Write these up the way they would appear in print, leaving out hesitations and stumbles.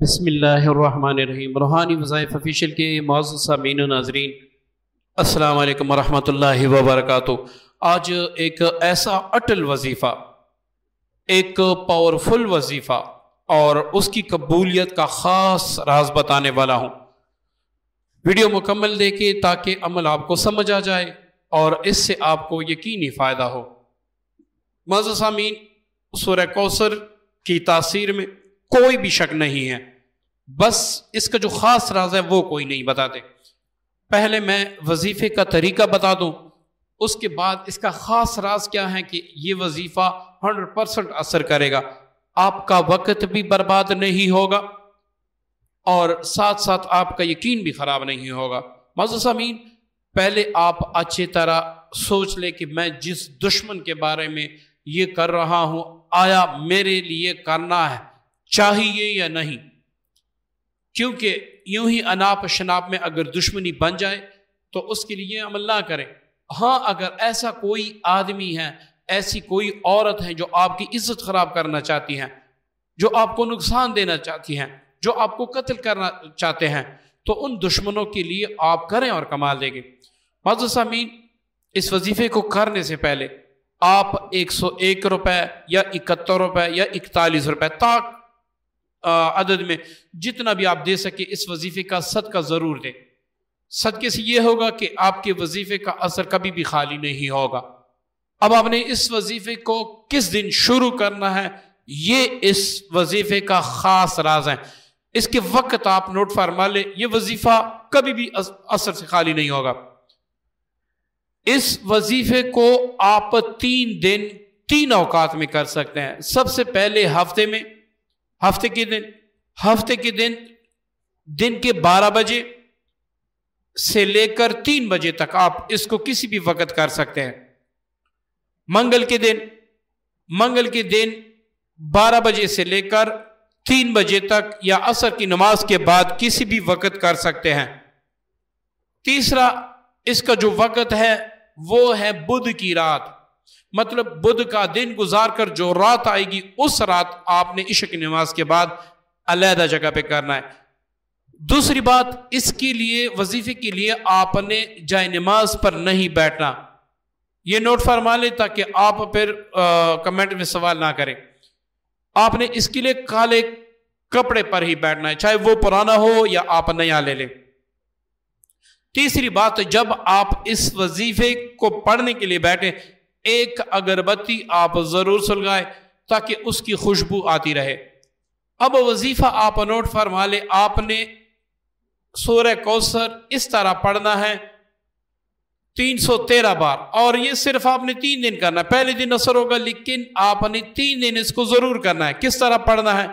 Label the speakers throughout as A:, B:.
A: بسم اللہ الرحمن الرحیم۔ روحانی وظائف آفیشیل کے معزز سامعین و ناظرین، السلام علیکم ورحمۃ اللہ وبرکاتہ۔ آج ایک ایسا اٹل وظیفہ، ایک پاورفل وظیفہ اور اس کی قبولیت کا خاص راز بتانے والا ہوں۔ ویڈیو مکمل دیکھیں تاکہ عمل آپ کو سمجھ آ جائے اور اس سے آپ کو یقینی فائدہ ہو۔ معزز سامعین، سورہ کوثر کی تاثیر میں کوئی بھی شک نہیں ہے، بس اس کا جو خاص راز ہے وہ کوئی نہیں بتاتے۔ پہلے میں وظیفے کا طریقہ بتا دوں، اس کے بعد اس کا خاص راز کیا ہے کہ یہ وظیفہ 100% اثر کرے گا، آپ کا وقت بھی برباد نہیں ہوگا اور ساتھ ساتھ آپ کا یقین بھی خراب نہیں ہوگا۔ معزز سامعین، پہلے آپ اچھی طرح سوچ لیں کہ میں جس دشمن کے بارے میں یہ کر رہا ہوں، آیا میرے لیے کرنا ہے چاہیے یا نہیں؟ کیونکہ یوں ہی اناپ شناپ میں اگر دشمنی بن جائے تو اس کے لیے عمل نہ کریں۔ ہاں، اگر ایسا کوئی آدمی ہے، ایسی کوئی عورت ہے جو آپ کی عزت خراب کرنا چاہتی ہیں، جو آپ کو نقصان دینا چاہتی ہیں، جو آپ کو قتل کرنا چاہتے ہیں، تو ان دشمنوں کے لیے آپ کریں اور کمال دیں گے۔ معزز سامعین، اس وظیفے کو کرنے سے پہلے آپ 101 روپے یا 71 روپے یا 41 روپے تاک عدد میں جتنا بھی آپ دے سکے اس وظیفے کا صدقہ ضرور دیں۔ صدقے سے یہ ہوگا کہ آپ کے وظیفے کا اثر کبھی بھی خالی نہیں ہوگا۔ اب آپ نے اس وظیفے کو کس دن شروع کرنا ہے، یہ اس وظیفے کا خاص راز ہے۔ اس کے وقت آپ نوٹ فرما لیں، یہ وظیفہ کبھی بھی اثر سے خالی نہیں ہوگا۔ اس وظیفے کو آپ 3 دن 3 اوقات میں کر سکتے ہیں۔ سب سے پہلے ہفتے کے دن کے 12 بجے سے لے کر 3 بجے تک آپ اس کو کسی بھی وقت کر سکتے ہیں۔ منگل کے دن 12 بجے سے لے کر 3 بجے تک یا عصر کی نماز کے بعد کسی بھی وقت کر سکتے ہیں۔ تیسرا اس کا جو وقت ہے وہ ہے بدھ کی رات، مطلب بدھ کا دن گزار کر جو رات آئے گی اس رات آپ نے عشاء کی نماز کے بعد علیحدہ جگہ پہ کرنا ہے۔ دوسری بات، اس کے لیے وظیفے کے لیے آپ نے جائے نماز پر نہیں بیٹھنا، یہ نوٹ فرما لیں تاکہ آپ پھر کمنٹ میں سوال نہ کریں۔ آپ نے اس کے لیے کالے کپڑے پر ہی بیٹھنا ہے، چاہے وہ پرانا ہو یا آپ نیا لے لیں۔ تیسری بات، جب آپ اس وظیفے کو پڑھنے کے لیے بیٹھیں، ایک اگربتی آپ ضرور سلگائیں تاکہ اس کی خوشبو آتی رہے۔ اب وظیفہ آپ نوٹ فرما لیں، آپ نے سورہ کوثر اس طرح پڑھنا ہے 313 بار، اور یہ صرف آپ نے 3 دن کرنا ہے۔ پہلے دن اثر ہوگا لیکن آپ نے 3 دن اس کو ضرور کرنا ہے۔ کس طرح پڑھنا ہے؟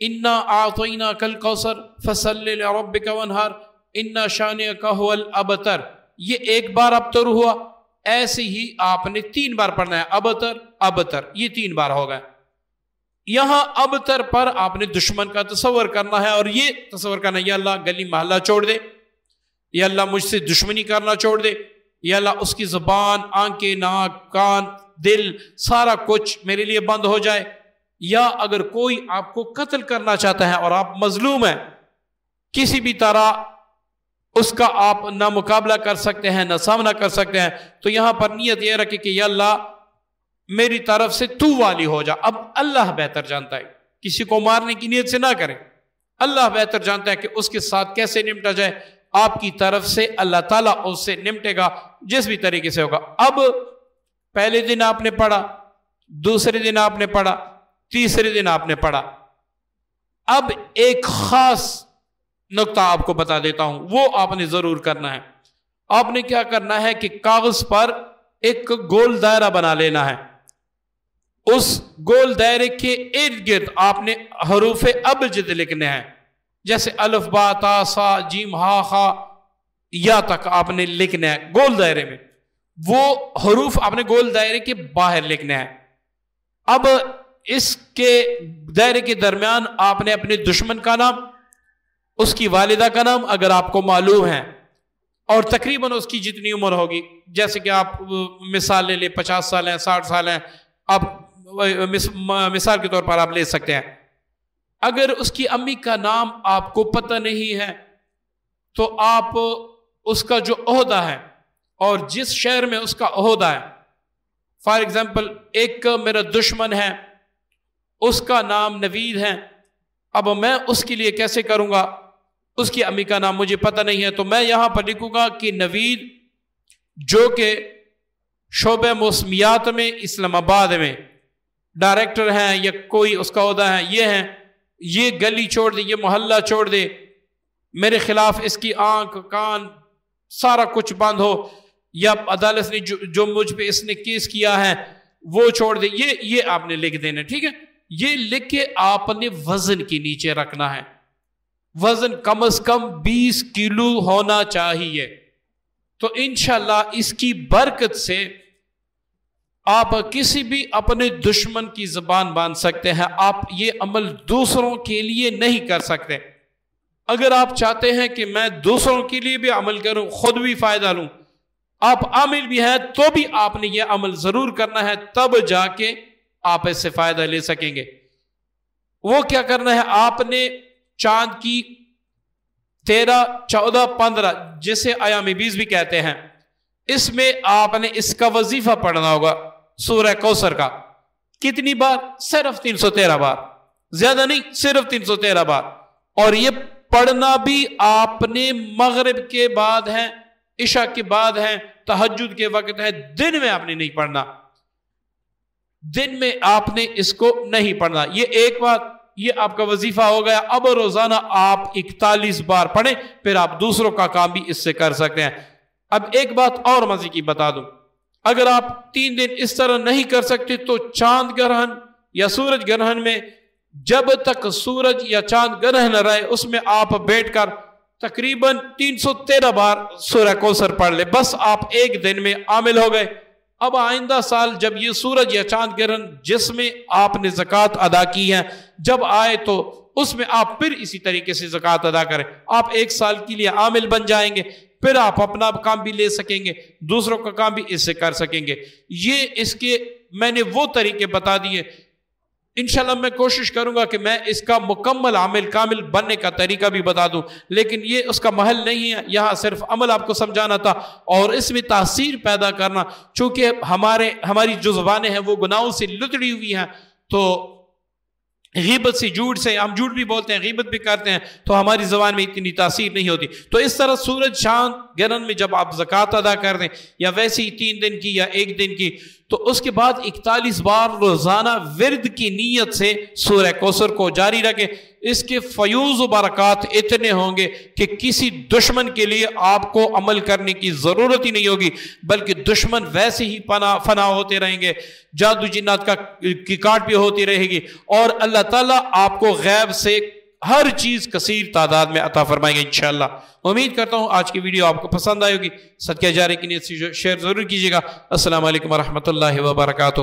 A: اِنَّا أَعْطَيْنَاكَ الْكَوْثَرَ فَصَلِّ لِرَبِّكَ وَانْحَرْ إِنَّا شَانِئَكَ هُوَ الْأَبْتَرُ، یہ ایک بار ابتر ہوا، ایسے ہی آپ نے 3 بار پڑھنا ہے، ابتر، یہ 3 بار ہوگا۔ یہاں ابتر پر آپ نے دشمن کا تصور کرنا ہے اور یہ تصور کرنا ہے، یا اللہ گلی محلہ چھوڑ دے، یا اللہ مجھ سے دشمنی کرنا چھوڑ دے، یا اللہ اس کی زبان، آنکھیں، ناک، کان، دل، سارا کچھ میرے لیے بند ہو جائے۔ یا اگر کوئی آپ کو قتل کرنا چاہتا ہے اور آپ مظلوم ہیں، کسی بھی طرح اس کا آپ نہ مقابلہ کر سکتے ہیں نہ سامنا کر سکتے ہیں، تو یہاں پر نیت یہ رکھے کہ یا اللہ میری طرف سے تو والی ہو جا۔ اب اللہ بہتر جانتا ہے، کسی کو مارنے کی نیت سے نہ کریں، اللہ بہتر جانتا ہے کہ اس کے ساتھ کیسے نمٹا جائے۔ آپ کی طرف سے اللہ تعالیٰ اس سے نمٹے گا جس بھی طریقے سے ہوگا۔ اب پہلے دن آپ نے پڑھا، دوسرے دن آپ نے پڑھا، تیسرے دن آپ نے پڑھا۔ اب ایک خاص نقطہ آپ کو بتا دیتا ہوں، وہ آپ نے ضرور کرنا ہے۔ آپ نے کیا کرنا ہے کہ کاغذ پر ایک گول دائرہ بنا لینا ہے، اس گول دائرے کے ارد گرد آپ نے حروف ابجد لکھنے ہیں، جیسے الف با تا سا جیم ہا خا یا تک آپ نے لکھنے ہیں گول دائرے میں۔ وہ حروف آپ نے گول دائرے کے باہر لکھنے ہیں۔ اب اس کے دائرے کے درمیان آپ نے اپنے دشمن کا نام، اس کی والدہ کا نام اگر آپ کو معلوم ہے، اور تقریباً اس کی جتنی عمر ہوگی، جیسے کہ آپ مثال لے لیں 50 سال ہیں، 60 سال ہیں، آپ مثال کے طور پر آپ لے سکتے ہیں۔ اگر اس کی امی کا نام آپ کو پتہ نہیں ہے تو آپ اس کا جو عہدہ ہے اور جس شہر میں اس کا عہدہ ہے، فار ایگزامپل ایک میرا دشمن ہے، اس کا نام نوید ہے، اب میں اس کے لیے کیسے کروں گا؟ اس کی امی کا نام مجھے پتہ نہیں ہے، تو میں یہاں پر لکھوں گا کہ نوید جو کہ شعبہ موسمیات میں اسلام آباد میں ڈائریکٹر ہیں یا کوئی اس کا عہدہ ہے، یہ گلی چھوڑ دے، یہ محلہ چھوڑ دے، میرے خلاف اس کی آنکھ کان سارا کچھ بند ہو، یا عدالت نے جو مجھ پہ اس نے کیس کیا ہے وہ چھوڑ دے، یہ آپ نے لکھ دینا، ٹھیک ہے؟ یہ لکھ کے آپ نے وزن کے نیچے رکھنا ہے، وزن کم از کم 20 کلو ہونا چاہیے۔ تو انشاءاللہ اس کی برکت سے آپ کسی بھی اپنے دشمن کی زبان باندھ سکتے ہیں۔ آپ یہ عمل دوسروں کے لیے نہیں کر سکتے۔ اگر آپ چاہتے ہیں کہ میں دوسروں کے لیے بھی عمل کروں، خود بھی فائدہ لوں، آپ عامل بھی ہیں، تو بھی آپ نے یہ عمل ضرور کرنا ہے، تب جا کے آپ اس سے فائدہ لے سکیں گے۔ وہ کیا کرنا ہے؟ آپ نے چاند کی 13، 14، 15 جسے ایام بیز بھی کہتے ہیں، اس میں آپ نے اس کا وظیفہ پڑھنا ہوگا، سورہ کوثر کا۔ کتنی بار؟ صرف 313 بار، زیادہ نہیں، صرف 313 بار۔ اور یہ پڑھنا بھی آپ نے مغرب کے بعد ہے، عشاء کے بعد ہے، تہجد کے وقت ہے، دن میں آپ نے نہیں پڑھنا، دن میں آپ نے اس کو نہیں پڑھنا۔ یہ ایک بات، یہ آپ کا وظیفہ ہو گیا۔ اب روزانہ آپ 41 بار پڑھیں، پھر آپ دوسروں کا کام بھی اس سے کر سکتے ہیں۔ اب ایک بات اور مزے کی بتا دوں، اگر آپ 3 دن اس طرح نہیں کر سکتے تو چاند گرہن یا سورج گرہن میں جب تک سورج یا چاند گرہن رہے، اس میں آپ بیٹھ کر تقریباً 313 بار سورہ کوثر پڑھ لے، بس آپ ایک دن میں عامل ہو گئے۔ اب آئندہ سال جب یہ سورج یا چاند گرہن جس میں آپ نے زکوٰۃ ادا کی ہے جب آئے تو اس میں آپ پھر اسی طریقے سے زکوٰۃ ادا کریں، آپ 1 سال کے لیے عامل بن جائیں گے، پھر آپ اپنا کام بھی لے سکیں گے، دوسروں کا کام بھی اس سے کر سکیں گے۔ یہ اس کے میں نے وہ طریقے بتا دیے۔ انشاءاللہ میں کوشش کروں گا کہ میں اس کا مکمل عامل کامل بننے کا طریقہ بھی بتا دوں، لیکن یہ اس کا محل نہیں ہے، یہاں صرف عمل آپ کو سمجھانا تھا اور اس میں تاثیر پیدا کرنا۔ چونکہ ہماری جو زبانیں ہیں وہ گناہوں سے لتڑی ہوئی ہیں، تو غیبت سے، جھوٹ سے، ہم جھوٹ بھی بولتے ہیں، غیبت بھی کرتے ہیں، تو ہماری زبان میں اتنی تاثیر نہیں ہوتی۔ تو اس طرح سورج چاند گرہن میں جب آپ زکوٰۃ ادا کر دیں، یا ویسے ہی 3 دن کی یا 1 دن کی، تو اس کے بعد 41 بار روزانہ ورد کی نیت سے سورہ کوثر کو جاری رکھیں۔ اس کے فیوز و برکات اتنے ہوں گے کہ کسی دشمن کے لیے آپ کو عمل کرنے کی ضرورت ہی نہیں ہوگی، بلکہ دشمن ویسے ہی فنا ہوتے رہیں گے، جادو جنات کی کاٹ بھی ہوتی رہے گی، اور اللہ تعالیٰ آپ کو غیب سے ہر چیز کثیر تعداد میں عطا فرمائیں گے انشاءاللہ۔ امید کرتا ہوں آج کی ویڈیو آپ کو پسند آئے ہوگی، صدقہ جاریہ کی نیت سے شیئر ضرور کیجیے گا۔ السلام علیکم ورحمۃ اللہ وبرکاتہ۔